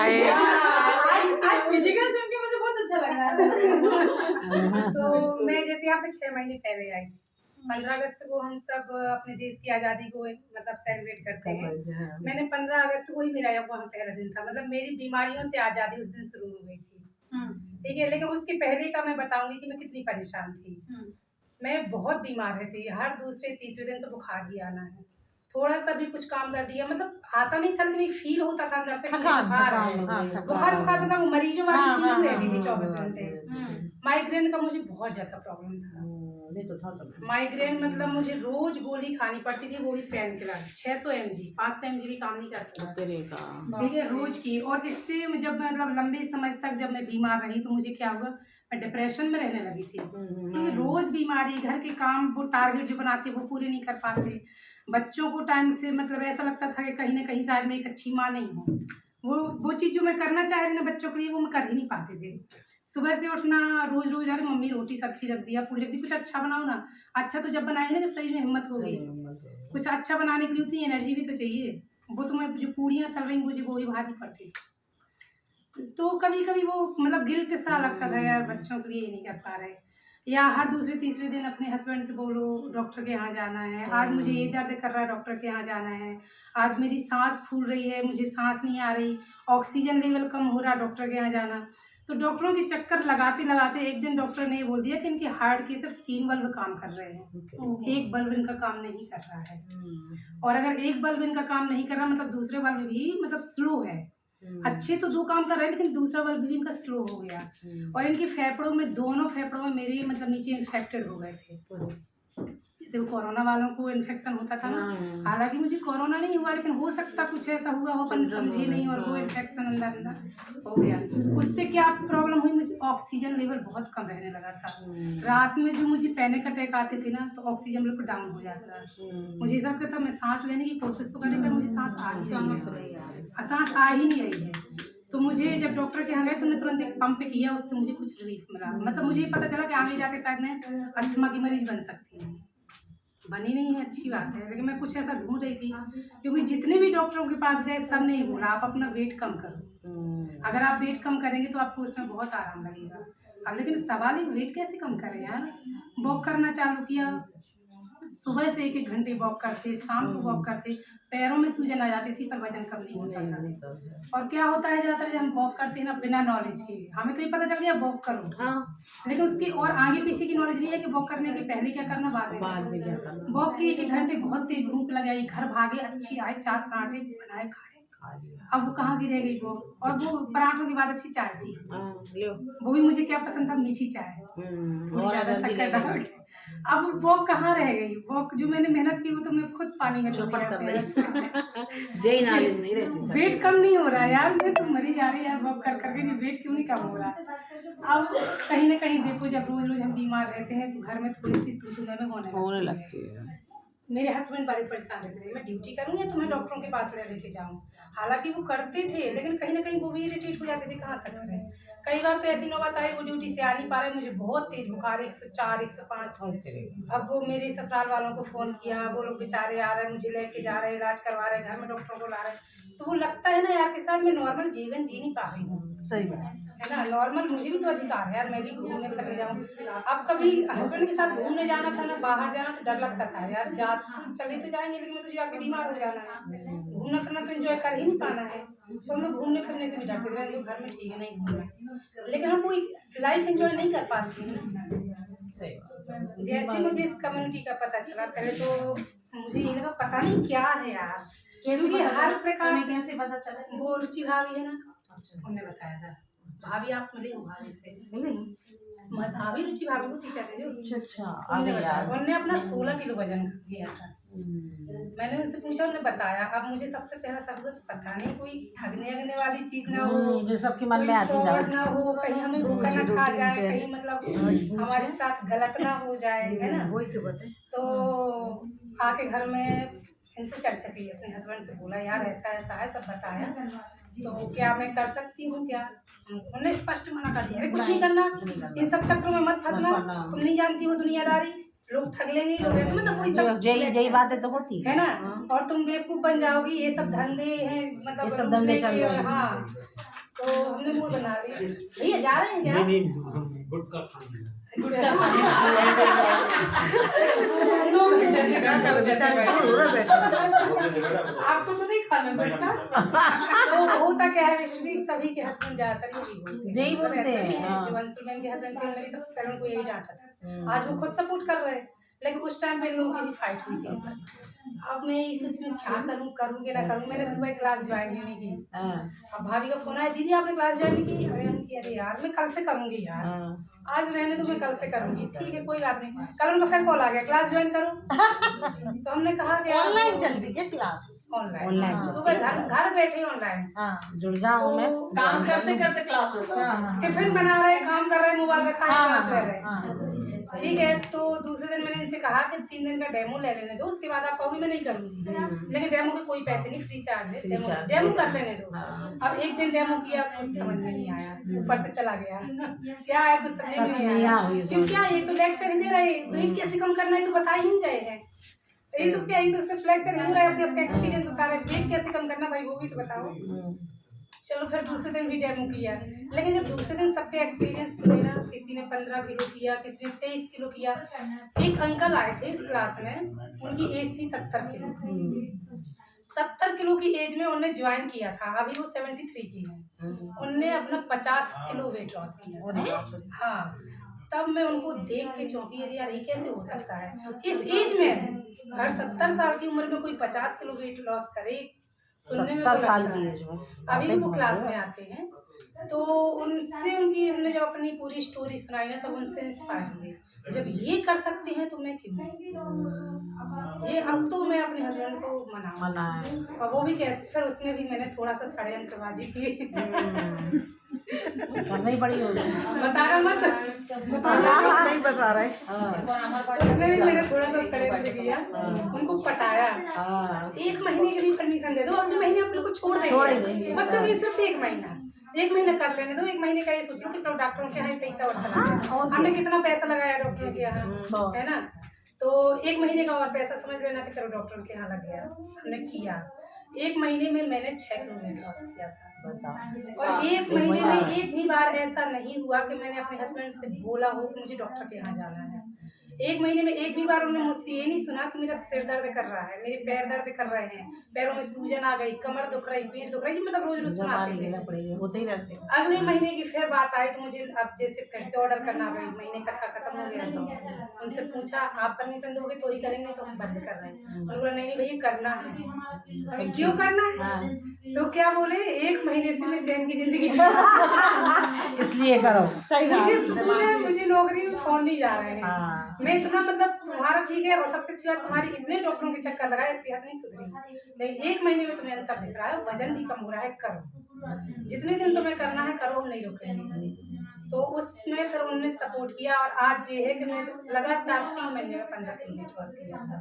है। आज फिजिकल सुन के मुझे बहुत अच्छा लग रहा है। तो मैं जैसे यहाँ पे 6 महीने पहले आई थी। 15 अगस्त को हम सब अपने देश की आज़ादी को मतलब सेलिब्रेट करते हैं। मैंने 15 अगस्त को ही मेरा वहाँ पहला दिन था, मतलब मेरी बीमारियों से आज़ादी उस दिन शुरू हो गई थी। ठीक है, लेकिन उसके पहले का मैं बताऊंगी कि मैं कितनी परेशान थी। मैं बहुत बीमार रहती, हर दूसरे तीसरे दिन तो बुखार ही आना है। थोड़ा सा भी कुछ काम कर दिया, मतलब आता नहीं था लेकिन फील होता था अंदर से कि बुखार मतलब मरीजों वाली फीलिंग रहती थी 24 घंटे। माइग्रेन का मुझे बहुत ज्यादा प्रॉब्लम था। माइग्रेन मतलब मुझे रोज गोली खानी पड़ती थी, वो भी पेन किलर 600 mg, 500 mg भी काम नहीं करता, ठीक है, रोज की। और इससे जब मतलब लंबे समय तक जब मैं बीमार रही तो मुझे क्या हुआ, मैं डिप्रेशन में रहने लगी थी। क्योंकि रोज बीमारी, घर के काम वो टारगेट जो बनाते वो पूरे नहीं कर पाते, बच्चों को टाइम से मतलब ऐसा लगता था कि कहीं ना कहीं शायद मैं एक अच्छी माँ नहीं हूँ। वो चीज़ जो मैं करना चाह रही ना बच्चों के लिए वो मैं कर ही नहीं पाते थे। सुबह से उठना, रोज रोज अरे मम्मी रोटी सब्जी रख दिया, पूरी रख दी, कुछ अच्छा बनाओ ना। अच्छा तो जब बनाएंगे ना जब शरीर में हिम्मत होगी, कुछ अच्छा बनाने के लिए उतनी एनर्जी भी तो चाहिए। वो तो मैं जो पूड़ियाँ तल रही मुझे वो ही भारी पड़ती, तो कभी कभी वो मतलब गिल्ट सा लगता था यार बच्चों के लिए ये नहीं कर पा रहे। या हर दूसरे तीसरे दिन अपने हस्बैंड से बोलो डॉक्टर के यहाँ जाना है, आज मुझे ये दर्द कर रहा है डॉक्टर के यहाँ जाना है, आज मेरी सांस फूल रही है मुझे सांस नहीं आ रही, ऑक्सीजन लेवल कम हो रहा डॉक्टर के यहाँ जाना। तो डॉक्टरों के चक्कर लगाते लगाते एक दिन डॉक्टर ने बोल दिया कि इनके हार्ट के सिर्फ 3 बल्ब काम कर रहे हैं, एक बल्ब इनका काम नहीं कर रहा है। और अगर एक बल्ब इनका काम नहीं कर रहा मतलब दूसरे बल्ब भी मतलब स्लो है। अच्छे तो 2 काम कर रहे हैं लेकिन दूसरा बल्ब भी इनका स्लो हो गया। और इनके फेफड़ों में, दोनों फेफड़ों में मेरे मतलब नीचे इन्फेक्टेड हो गए थे, जैसे वो कोरोना वालों को इन्फेक्शन होता था ना। हालांकि मुझे कोरोना नहीं हुआ लेकिन हो सकता कुछ ऐसा हुआ हो, अपन समझे नहीं और वो इन्फेक्शन अंदर अंदर हो गया। उससे क्या प्रॉब्लम हुई, मुझे ऑक्सीजन लेवल बहुत कम रहने लगा था। रात में जो मुझे पैनिक अटैक आते थे ना तो ऑक्सीजन लेवल डाउन हो जाता था। मुझे ऐसा लगता था मैं सांस लेने की कोशिश तो करने पर मुझे सांस आ ही नहीं रही है। तो मुझे जब डॉक्टर के यहाँ गए तो उन्होंने तुरंत एक पंप किया, उससे मुझे कुछ रिलीफ मिला। मतलब मुझे पता चला कि आगे जाके शायद मैं अस्थमा की मरीज बन सकती हूँ। बनी नहीं है, अच्छी बात है, लेकिन मैं कुछ ऐसा ढूंढ रही थी। क्योंकि जितने भी डॉक्टरों के पास गए सब ने बोला आप अपना वेट कम करो, अगर आप वेट कम करेंगे तो आपको उसमें बहुत आराम लगेगा। अब लेकिन सवाल ही वेट कैसे कम करें यार। वॉक करना चालू किया, सुबह से 1-1 घंटे वॉक करते, शाम को वॉक करते, पैरों में सूजन आ जाती थी पर वजन कम नहीं होता था। और क्या होता है ज़्यादातर जब हम वॉक करते हैं ना बिना नॉलेज के, हमें तो ये पता चल गया वॉक करो, लेकिन उसकी और आगे पीछे की नॉलेज नहीं है कि वॉक करने के पहले क्या करना, बाद में क्या करना। वॉक किए 1 घंटे, बहुत तेज भूख लग आई, घर भागे, अच्छी आए, 4 पराठे बनाए खाए। अब वो कहाँ की रह गई वो, और वो पराठों के बाद अच्छी चाय पी, वो भी मुझे क्या पसंद था, मीठी चाय, अब वो कहाँ रह गई। वो जो मैंने मेहनत की वो तो मैं खुद पानी में चौपट कर रही जय नॉलेज नहीं रहती, वेट कम नहीं हो रहा यार, मैं तो मरी जा रही यार वॉक कर करके, जो वेट क्यों नहीं कम हो रहा। अब कहीं ना कहीं देखो जब रोज रोज हम बीमार रहते हैं तो घर में थोड़ी सी तू में होने लगती है। मेरे हस्बैंड बड़े परेशान रहते थे, मैं ड्यूटी करूँ या तुम्हें डॉक्टरों के पास लेके जाऊँ। हालांकि वो करते थे लेकिन कहीं ना कहीं वो भी इरिटेट हो जाते थे, कहाँ तक करें। कई बार तो ऐसी नौबत आई वो ड्यूटी से आ नहीं पा रहे, मुझे बहुत तेज बुखार 104 105। अब वो मेरे ससुराल वालों को फ़ोन किया, वो लोग बेचारे आ रहे, मुझे लेके जा रहे, इलाज करवा रहे, घर में डॉक्टरों को ला रहे। तो वो लगता है ना यार के साथ मैं नॉर्मल जीवन जी नहीं पा रही हूँ। सही बात है ना, नॉर्मल मुझे भी तो अधिकार है यार, मैं भी घूमने फिरने जाऊँ। अब कभी हस्बैंड के साथ घूमने जाना था ना, बाहर जाना तो डर लगता था यार, चले तो जाएंगे लेकिन मैं तो जाके बीमार हो जाना है, घूमना फिरना तो एंजॉय कर ही नहीं पाना है। तो हम लोग घूमने फिरने से भी डरते थे, हम लोग घर में ठीक है नहीं घूमना, लेकिन हम कोई लाइफ एंजॉय नहीं कर पाते हैं। जैसे मुझे इस कम्युनिटी का पता चला, पहले तो मुझे ये लगा पता नहीं क्या है यार, क्योंकि हर प्रकार से कैसे पता चला। वो रुचि भाभी है ना, उन्होंने बताया था। भाभी आप मिले हो, भाभी से मिले? भाभी रुचि भाभी को टीचर है जो। अच्छा, उन्होंने अपना 16 किलो वजन किया था। मैंने उनसे पूछा, उन्होंने बताया। अब मुझे सबसे पहला शब्द पता नहीं कोई ठगने अगने वाली चीज ना हो, जो सबके मन में आती ना हो, कहीं हम धोखा ना खा जाए, कहीं मतलब हमारे साथ गलत ना हो जाए, है ना। वही तो बताए। तो आके घर में इनसे चर्चा की, अपने हस्बैंड से बोला यार ऐसा ऐसा है, सब बताया, तो क्या मैं कर सकती हूँ क्या। उन्होंने स्पष्ट मना कर दिया, अरे कुछ नहीं करना, इन सब चक्करों में मत फंसना, तुम नहीं जानती हो दुनियादारी, लोग ठग लेंगे, लोग ऐसे मतलब वही सब यही बातें तो होती है ना। और तुम बेवकूफ बन जाओगी, ये सब धंधे हैं, मतलब सब धंधे चल रहे हैं। हाँ, तो हमने मूड बना लिया भैया जा रहे हैं क्या? नहीं गुटखा खाना आपको तो नहीं खाना गुटखा। तो होता क्या है विष्णु, सभी के हस्बैंड ज्यादातर यही बोलते हैं। जो अंशुल के हस्बैंड थे उन्होंने सबसे पहले उनको यही डांटा था। आज वो खुद सपोर्ट कर रहे हैं, लेकिन उस टाइम पे इन लोगों की भी फाइट हुई थी। अब मैं यही सोच में क्या करूँ, करूँगी ना करूँ। मैंने सुबह क्लास ज्वाइन ही नहीं की। अब भाभी का फोन आया, दीदी आपने क्लास ज्वाइन नहीं की? अरे यार मैं कल से करूँगी यार, आज रहने तो मैं कल से करूँगी। ठीक है कोई बात नहीं। कल उनका फिर कॉल आ गया, क्लास ज्वाइन करो। तो हमने कहा कि ऑनलाइन चलती है क्लास, ऑनलाइन सुबह घर बैठे ऑनलाइन जुड़ जाऊँ मैं, काम करते करते क्लास होता है। टिफिन बना रहे, काम कर रहे, मोबाइल रखा है, क्लास ले रहे। ठीक है। तो दूसरे दिन मैंने इनसे कहा कि 3 दिन का डेमो ले लेने दो, उसके बाद आप कहोगे मैं नहीं करूँगी। लेकिन डेमो के कोई पैसे नहीं, फ्री चार्ज है, डेमो कर लेने दो। अब एक दिन डेमो किया, कुछ समझ में नहीं आया, ऊपर से चला गया। क्या है कुछ समझ में नहीं आया, क्यों क्या ये तो लेक्चर ही दे रहे, वेट कैसे कम करना है तो बता ही नहीं रहे हैं। यही तो क्या, यही तो सिर्फ लेक्चर हो रहा है, अपने अपने एक्सपीरियंस बता रहे, वेट कैसे कम करना भाई वो भी तो बताओ। चलो फिर दूसरे दिन भी डेमो किया, लेकिन जब दूसरे दिन सबके एक्सपीरियंस सुने ना, किसी ने 15 किलो किया, किसी ने 23 किलो किया। एक अंकल आए थे इस क्लास में, उनकी एज थी 70 किलो। 70 किलो की एज में उन्होंने ज्वाइन किया था, अभी वो 73 की है। उनने अपना 50 किलो वेट लॉस किया। हाँ, तब मैं उनको देख के चौंकी, अरे यार ये कैसे हो सकता है इस एज में, हर 70 साल की उम्र में कोई 50 किलो वेट लॉस करे, सुनने में 70 साल की एज में अभी भी वो क्लास में आते हैं। तो उनसे उनकी हमने जब अपनी पूरी स्टोरी सुनाई ना, तब उनसे इंस्पायर हुए, जब ये कर सकते हैं तो मैं क्यों नहीं। ये अब तो मैं अपने हस्बैंड को मनाऊं, और वो भी कैसे, फिर उसमें भी मैंने थोड़ा सा षड्यंत्रबाजी की। करना ही पड़ी होगी, बताना मत, नहीं बता रहे। उसमें भी मैंने थोड़ा सा षड्यंत्र किया, उनको पटाया। 1 महीने के लिए परमिशन दे दो, अगले महीने आप लोग को छोड़ देंगे, बस सिर्फ 1 महीना, 1 महीना कर लेने दो। 1 महीने का ये सोच लो कि चलो डॉक्टरों के यहाँ पैसा और चला जाए, हमने कितना पैसा लगाया डॉक्टरों के यहाँ, है ना। तो 1 महीने का और पैसा समझ लेना कि चलो डॉक्टरों के यहाँ लग गया, हमने किया। 1 महीने में मैंने 6 किलो वेट लॉस किया था। और 1 महीने में एक भी बार ऐसा नहीं हुआ कि मैंने अपने हस्बैंड से बोला हो कि मुझे डॉक्टर के यहाँ जाना है। 1 महीने में एक भी बार उन्होंने मुझसे ये नहीं सुना कि मेरा सिर दर्द कर रहा है, मेरे पैर दर्द कर रहे हैं, पैरों में सूजन आ गई, कमर दुख रही, पेट दुख रही, मतलब रोज रोज सुनाते थे, होते ही रहते। अगले महीने की फिर बात आई तो मुझे अब जैसे फिर से ऑर्डर करना पड़ी, महीने का खत्म हो गया। तो उनसे पूछा आप परमिशन दोगे तो ही करेंगे, तो हम बंद कर रहे हैं। उन्होंने बोला नहीं भैया करना है। क्यों करना है? तो क्या बोले, 1 महीने से मैं चैन की जिंदगी इसलिए करो। मुझे सुकून है, मुझे नौकरी में फोन नहीं जा रहे हैं। मैं इतना मतलब तुम्हारा ठीक है, और सबसे अच्छी बात तुम्हारी इतने डॉक्टरों के चक्कर लगाए, सेहत नहीं सुधरी, लेकिन 1 महीने में तुम्हें अंतर दिख रहा है, वजन भी कम हो रहा है, करो जितने दिन तुम्हें करना है करो, हम नहीं रोकेंगे। तो उसमें फिर उन्होंने सपोर्ट किया, और आज ये है कि मैं लगातार 3 महीने में 15 किलो वेट लॉस किया था।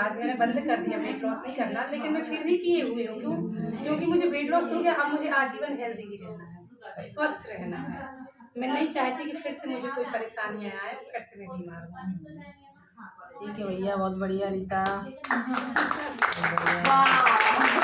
आज मैंने बंद कर दिया वेट लॉस नहीं करना, लेकिन मैं फिर भी किए हुए हूँ। क्यों? क्योंकि मुझे वेट लॉस हो गया, अब मुझे आजीवन हेल्दी भी रहना है, स्वस्थ रहना है। मैं नहीं चाहती कि फिर से मुझे कोई परेशानियाँ आए, फिर से मैं बीमार हूँ। ठीक है भैया, बहुत बढ़िया रीता।